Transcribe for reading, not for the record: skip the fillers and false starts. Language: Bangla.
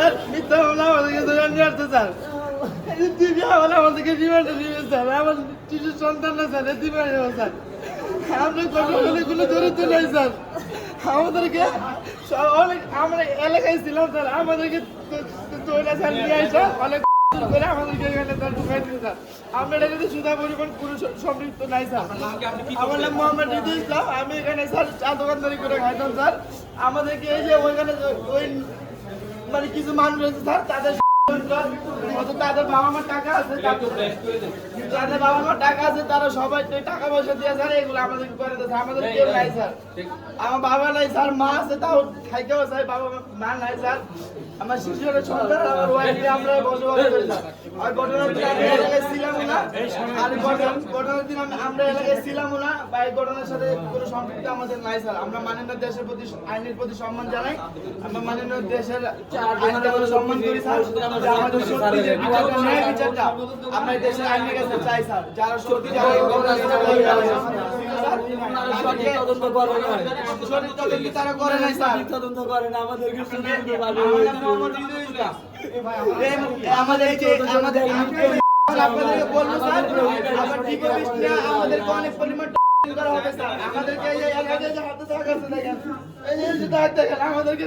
স্যার মিথ্যা মামলা আমাদেরকে ধরে নিয়ে আসছে স্যার। এই যে দুই বিয়ে হলে আমাদেরকে রিমান্ডে নিয়ে স্যার, আমার শিশুর সন্তান না স্যার, এতে পারে স্যার। আমরা কোনো দরিদ্র নাই স্যার, আমাদেরকে অনেক আমরা এলাকায় ছিলাম স্যার, আমাদেরকে তৈরা স্যার নিয়ে আসা অনেক করে আমাদেরকে এখানে স্যার ঢুকাই দিন স্যার। আমরা এটাতে সুদা পরিমাণ কোনো সম্পৃক্ত নাই স্যার। আমার নাম মোহাম্মদ রিদু ইসলাম, আমি এখানে স্যার চা দোকানদারি করে খাইতাম স্যার। আমাদেরকে এই যে ওইখানে ওই মানে কিছু মানুষ আছে স্যার, তাদের বাবা মার টাকা আছে, যাদের বাবা মার টাকা আছে তারা সবাই টাকা পয়সা দিয়ে স্যার এগুলো আমাদেরকে করে দিচ্ছে। আমাদের কেউ নাই স্যার, আমার বাবা নাই স্যার, মা আছে তাও থাইকেও স্যার, বাবা মা নাই স্যার। আমার শিশুর সন্তান আমার ওয়াইফ আমরা বসবাস করি স্যার। আর ঘটনার দিন আমি এলাকায় ছিলাম না, আর ঘটনার দিন আমরা এলাকায় ছিলাম না বা এই ঘটনার সাথে কোনো সম্পৃক্ত আমাদের নাই স্যার। আমরা মাননীয় দেশের প্রতি আইনের প্রতি সম্মান জানাই, আমরা মাননীয় দেশের আইনকে আমরা সম্মান করি স্যার। আমাদের সত্যি যে বিচারটা ন্যায় বিচারটা আমরা এই দেশের আইনের কাছে চাই স্যার। যারা সত্যি যারা তারা করে নাই স্যার, তদন্ত করে না আমাদেরকে আপনাদেরকে বলবো স্যার, আবার আমাদেরকে অনেক পরিমাণ করা হবে স্যার। আমাদেরকে এই এলাকায় যে হাতে দাগ আছে দেখেন, এই যে দাগ দেখেন, আমাদেরকে